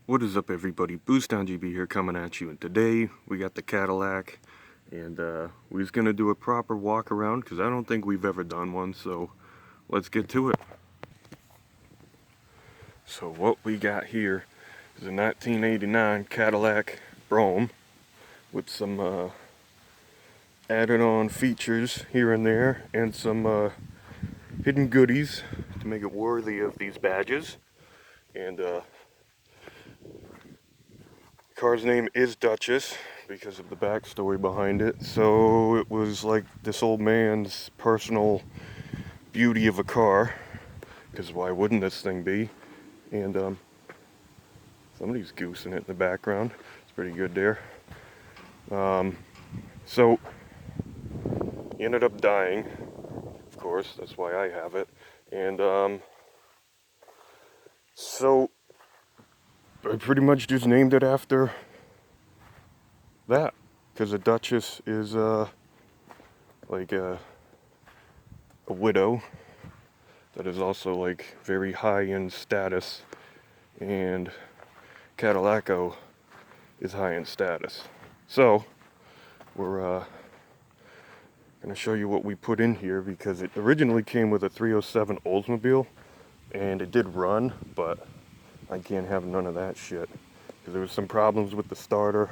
What is up, everybody? Boost on GB here, coming at you, and today we got the Cadillac, and we was gonna do a proper walk around because I don't think we've ever done one, so let's get to it. So what we got here is a 1989 Cadillac Brougham with some added on features here and there and some hidden goodies to make it worthy of these badges. And car's name is Duchess because of the backstory behind it. So it was like this old man's personal beauty of a car, because why wouldn't this thing be? And somebody's goosing it in the background. It's pretty good there. So he ended up dying, of course, that's why I have it. And so I pretty much just named it after that, because a Duchess is like a widow that is also like very high in status, and Cadillaco is high in status. So we're gonna show you what we put in here, because it originally came with a 307 Oldsmobile and it did run, but I can't have none of that shit because there was some problems with the starter.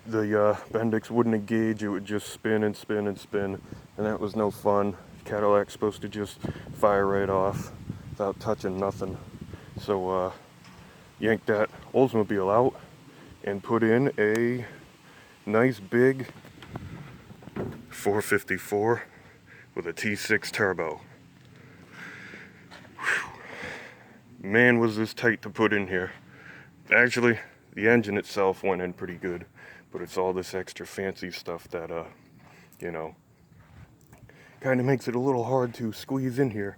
The Bendix wouldn't engage, it would just spin and spin and spin, and that was no fun. Cadillac's supposed to just fire right off without touching nothing. So yanked that Oldsmobile out and put in a nice big 454 with a T6 turbo. Whew. Man, was this tight to put in here. Actually, the engine itself went in pretty good, but it's all this extra fancy stuff that you know, kind of makes it a little hard to squeeze in here.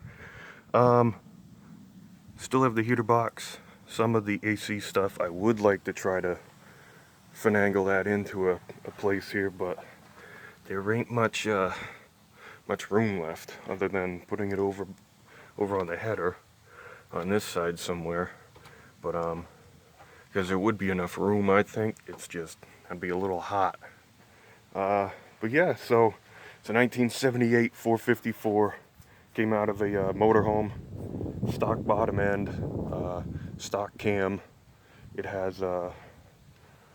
Still have the heater box, some of the AC stuff. I would like to try to finagle that into a place here, but there ain't much room left other than putting it over on the header on this side somewhere. But because there would be enough room, I think. It's just, I'd be a little hot. But yeah, so it's a 1978 454. Came out of a motorhome, stock bottom end, stock cam. It has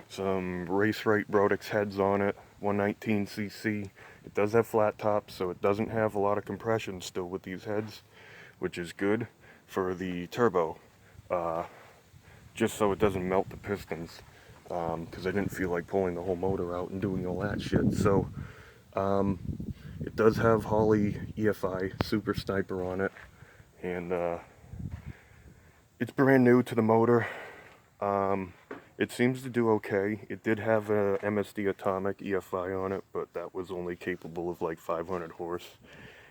some Race Right Brodix heads on it, 119cc. It does have flat tops, so it doesn't have a lot of compression still with these heads, which is good for the turbo, just so it doesn't melt the pistons, because I didn't feel like pulling the whole motor out and doing all that shit. So it does have Holley EFI Super Sniper on it, and it's brand new to the motor. It seems to do okay. It did have a MSD Atomic EFI on it, but that was only capable of like 500 horse.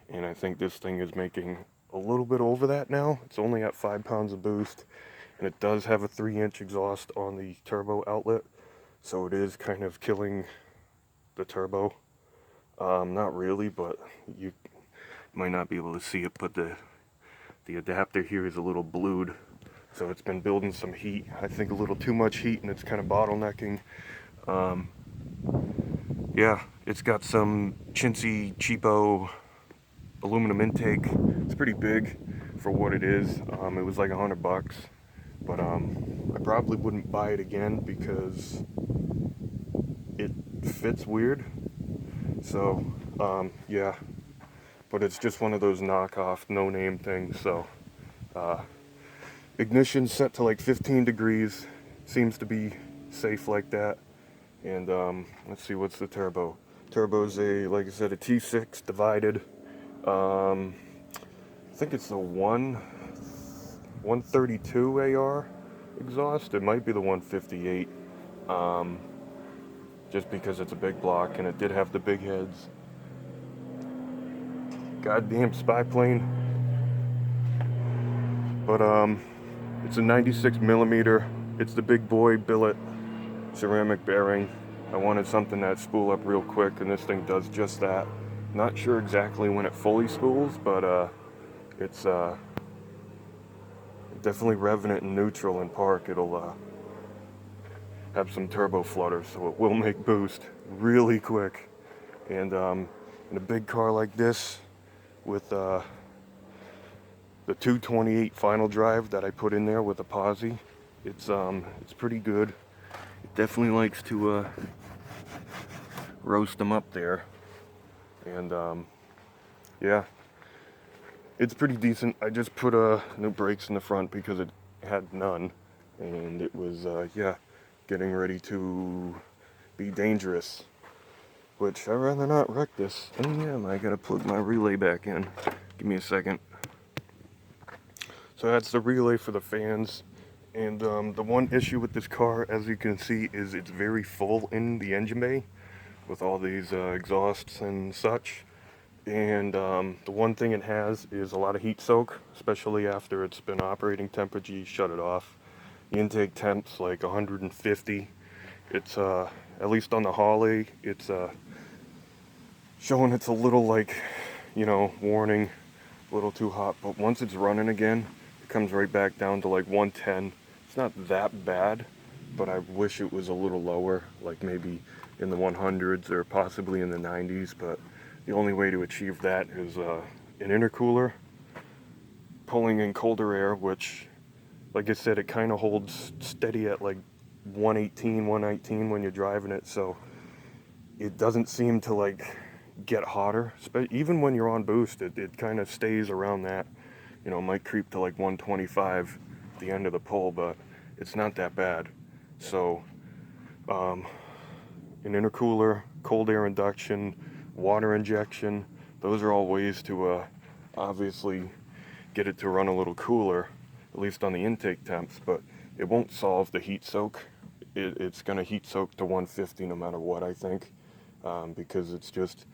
And I think this thing is making a little bit over that now. It's only at 5 pounds of boost, and it does have a 3-inch exhaust on the turbo outlet, so it is kind of killing the turbo. Not really, but you might not be able to see it, but the adapter here is a little blued. So it's been building some heat, I think a little too much heat, and it's kind of bottlenecking. Yeah, it's got some chintzy, cheapo aluminum intake. It's pretty big for what it is. It was like $100, but I probably wouldn't buy it again because it fits weird. So yeah, but it's just one of those knockoff, no-name things. So ignition set to like 15 degrees, seems to be safe like that. And let's see, what's the turbo? Turbo's a, like I said, a T6 divided. I think it's the 132 AR exhaust. It might be the 158, just because it's a big block and it did have the big heads. Goddamn spy plane. But it's a 96 millimeter. It's the big boy billet ceramic bearing. I wanted something that spool up real quick, and this thing does just that. Not sure exactly when it fully spools, but it definitely revving it in neutral and park, it'll have some turbo flutter, so it will make boost really quick. And in a big car like this, with the 228 final drive that I put in there with a posi, it's pretty good. It definitely likes to roast them up there, and yeah, it's pretty decent. I just put new brakes in the front because it had none, and it was yeah, getting ready to be dangerous, which I'd rather not wreck this. And yeah, I gotta plug my relay back in. Give me a second. So that's the relay for the fans. And the one issue with this car, as you can see, is it's very full in the engine bay with all these exhausts and such. And the one thing it has is a lot of heat soak, especially after it's been operating temperature. You shut it off. The intake temp's like 150. It's at least on the holley, it's showing it's a little, like, you know, warning, a little too hot. But once it's running again, it comes right back down to like 110. It's not that bad, but I wish it was a little lower, like maybe in the 100s or possibly in the 90s. But the only way to achieve that is an intercooler pulling in colder air, which, like I said, it kind of holds steady at like 118, 119 when you're driving it, so it doesn't seem to like get hotter. Even when you're on boost, it kind of stays around that. You know, it might creep to like 125 at the end of the pull, but it's not that bad. So an intercooler, cold air induction, water injection, those are all ways to obviously get it to run a little cooler, at least on the intake temps, but it won't solve the heat soak. It's going to heat soak to 150 no matter what, I think, because it's just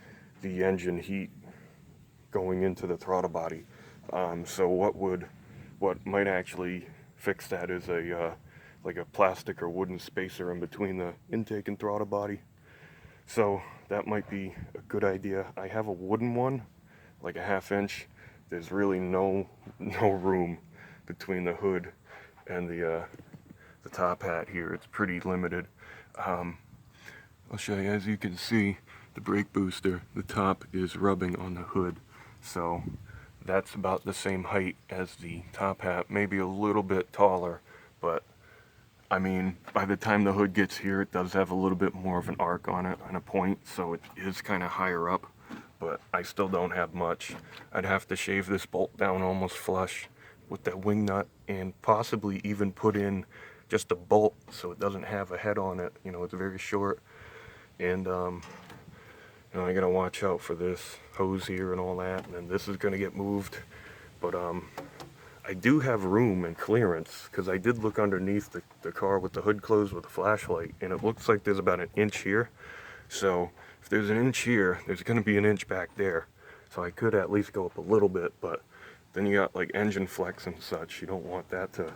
the engine heat going into the throttle body. So what might actually fix that is like a plastic or wooden spacer in between the intake and throttle body. So that might be a good idea. I have a wooden one, like a 1/2 inch. There's really no room between the hood and the top hat here. It's pretty limited. I'll show you. As you can see, the brake booster, the top is rubbing on the hood, so that's about the same height as the top hat, maybe a little bit taller, but I mean, by the time the hood gets here, it does have a little bit more of an arc on it, on a point, so it is kind of higher up, but I still don't have much. I'd have to shave this bolt down almost flush with that wing nut, and possibly even put in just a bolt so it doesn't have a head on it. You know, it's very short, and you know, I gotta watch out for this hose here and all that, and then this is gonna get moved. But I do have room and clearance, because I did look underneath the car with the hood closed with a flashlight, and it looks like there's about an inch here. So if there's an inch here, there's gonna be an inch back there. So I could at least go up a little bit, but then you got like engine flex and such. You don't want that to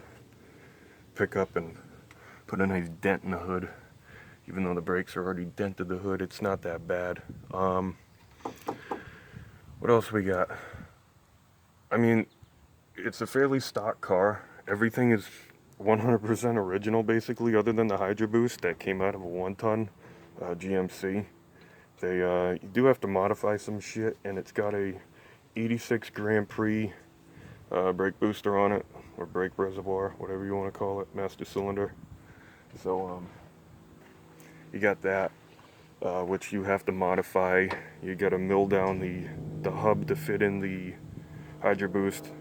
pick up and put a nice dent in the hood. Even though the brakes are already dented the hood, it's not that bad. What else we got? I mean, it's a fairly stock car. Everything is 100% original, basically, other than the Hydro Boost that came out of a 1-ton GMC. You do have to modify some shit, and it's got a 86 Grand Prix brake booster on it, or brake reservoir, whatever you want to call it, master cylinder. So you got that, which you have to modify. You got to mill down the hub to fit in the Hydro Boost.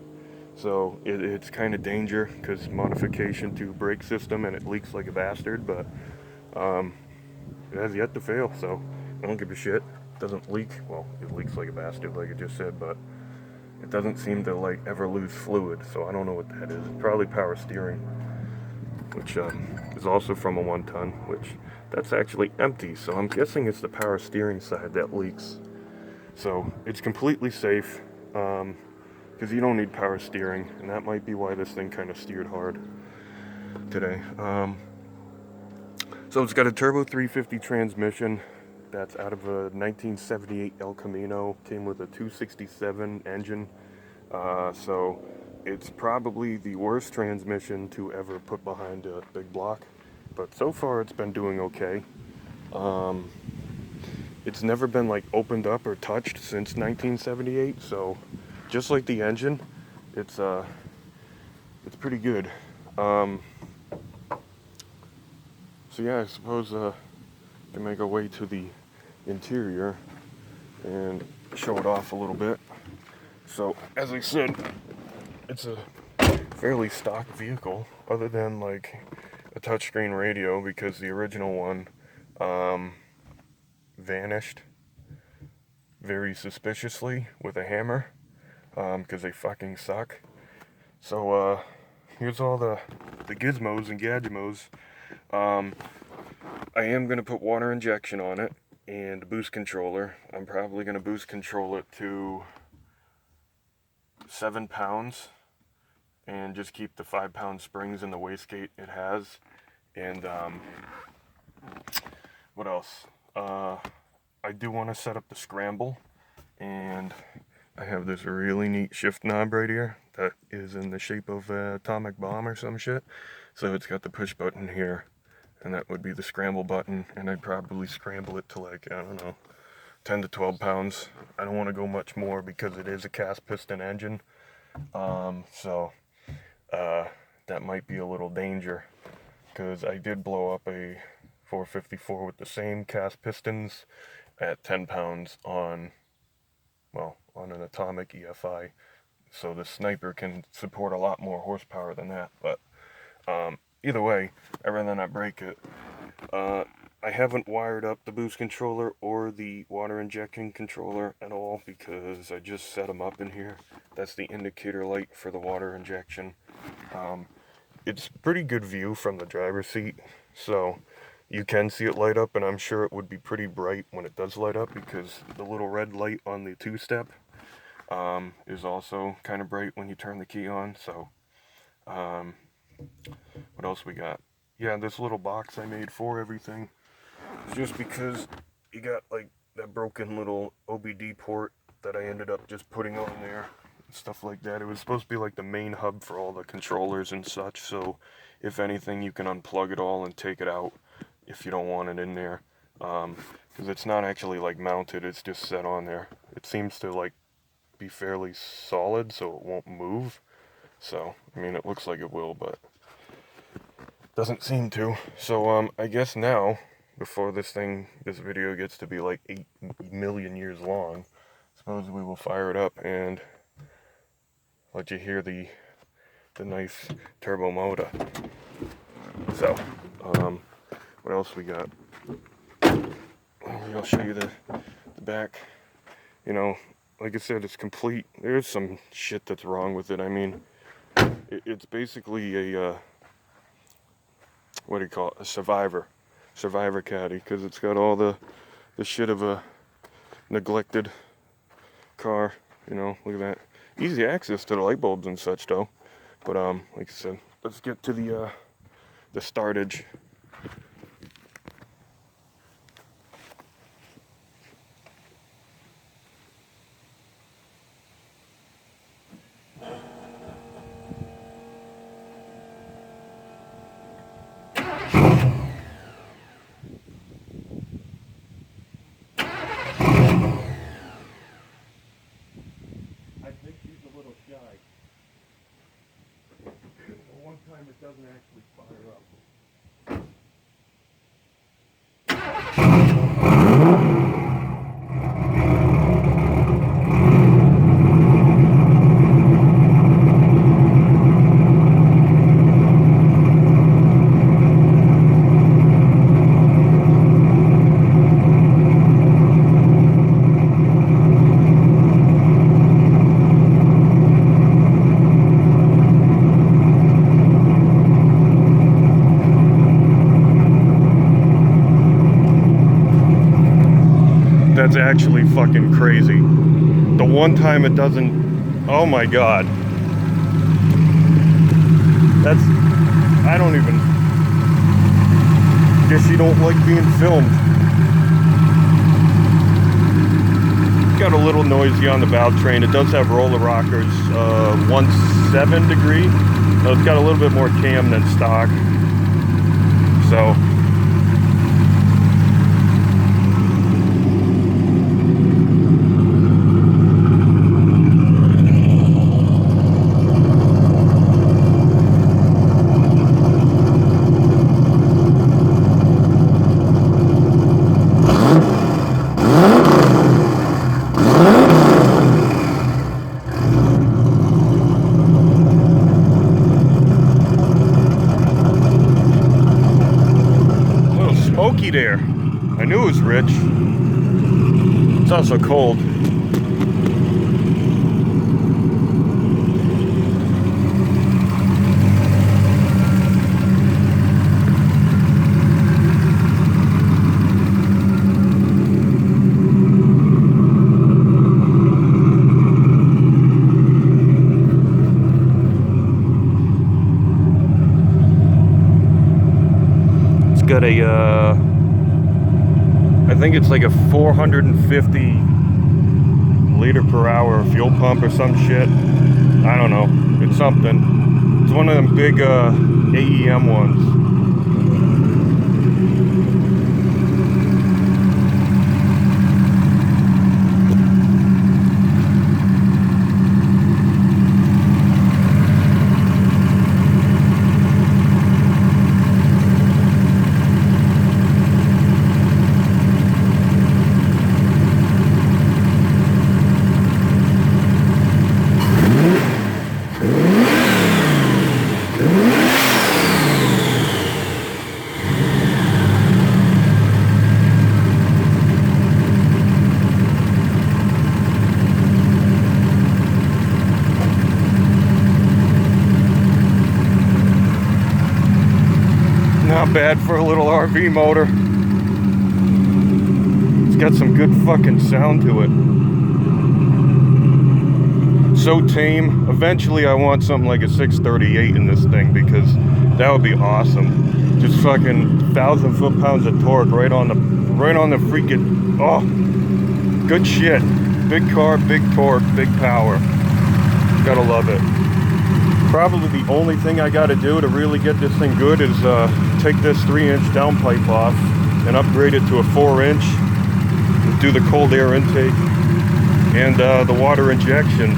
So it's kind of danger, because modification to brake system, and it leaks like a bastard, but it has yet to fail, so I don't give a shit. It doesn't leak. Well, it leaks like a bastard, like I just said, but it doesn't seem to like ever lose fluid, so I don't know what that is. It's probably power steering, which is also from a 1-ton, which that's actually empty, so I'm guessing it's the power steering side that leaks. So it's completely safe, because you don't need power steering, and that might be why this thing kind of steered hard today. So it's got a turbo 350 transmission that's out of a 1978 El Camino, came with a 267 engine, so it's probably the worst transmission to ever put behind a big block, but so far it's been doing okay. It's never been like opened up or touched since 1978, so just like the engine, it's pretty good. So yeah, I suppose can make our way to the interior and show it off a little bit. So as I said, it's a fairly stock vehicle, other than like a touchscreen radio, because the original one vanished very suspiciously with a hammer, because they fucking suck. So here's all the gizmos and gadgemos. I am going to put water injection on it and boost controller. I'm probably going to boost control it to 7 pounds and just keep the 5-pound springs in the wastegate it has. And what else? I do want to set up the scramble, and I have this really neat shift knob right here that is in the shape of an atomic bomb or some shit. So it's got the push button here, and that would be the scramble button, and I'd probably scramble it to like, I don't know, 10 to 12 pounds. I don't want to go much more because it is a cast piston engine. So that might be a little danger, because I did blow up a 454 with the same cast pistons at 10 pounds on an atomic EFI. So the Sniper can support a lot more horsepower than that, but either way, I'd rather not break it. I haven't wired up the boost controller or the water injection controller at all, because I just set them up in here. That's the indicator light for the water injection. It's pretty good view from the driver's seat, so you can see it light up, and I'm sure it would be pretty bright when it does light up, because the little red light on the two-step is also kind of bright when you turn the key on. So what else we got? Yeah, this little box I made for everything, just because you got like that broken little OBD port that I ended up just putting on there, stuff like that. It was supposed to be like the main hub for all the controllers and such, so if anything you can unplug it all and take it out if you don't want it in there, because it's not actually like mounted, it's just set on there. It seems to like be fairly solid, so it won't move. So I mean, it looks like it will, but doesn't seem to. So I guess now, before this video gets to be like 8 million years long, suppose we will fire it up and let you hear the nice turbo motor. So what else we got? I'll show you the back. You know, like I said, it's complete. There's some shit that's wrong with it. I mean, it's basically a what do you call it? A survivor caddy, because it's got all the shit of a neglected car. You know, look at that. Easy access to the light bulbs and such, though. But like I said, let's get to the startage. Time it doesn't actually fire up. That's actually fucking crazy. The one time it doesn't, oh my god. That's, I don't even, guess you don't like being filmed. got a little noisy on the valve train. It does have roller rockers, 1.7 degree. So it's got a little bit more cam than stock. So there. I knew it was rich. It's also cold. It's got a I think it's like a 450 liter per hour fuel pump or some shit. I don't know. It's something. It's one of them big AEM ones. Not bad for a little RV motor. It's got some good fucking sound to it. So tame. Eventually I want something like a 638 in this thing, because that would be awesome. Just fucking 1,000 foot-pounds of torque right on the freaking, oh, good shit. Big car, big torque, big power. Gotta love it. Probably the only thing I gotta do to really get this thing good is take this 3-inch downpipe off and upgrade it to a 4-inch. Do the cold air intake and the water injection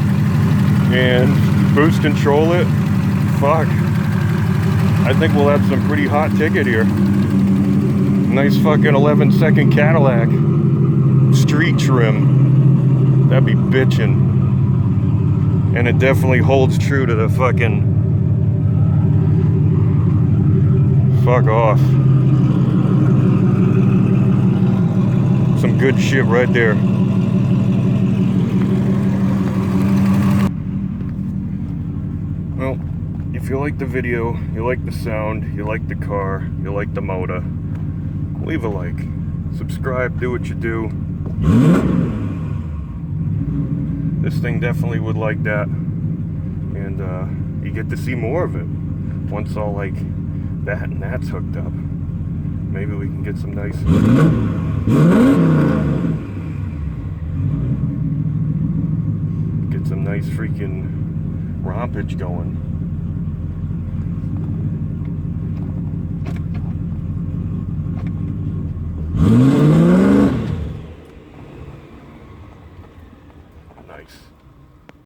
and boost control it. Fuck, I think we'll have some pretty hot ticket here. Nice fucking 11-second Cadillac street trim. That'd be bitchin'. And it definitely holds true to the fucking fuck off. Some good shit right there. Well, if you like the video, you like the sound, you like the car, you like the motor, leave a like, subscribe, do what you do. This thing definitely would like that, and you get to see more of it once all like that and that's hooked up. Maybe we can get some nice freaking rompage going.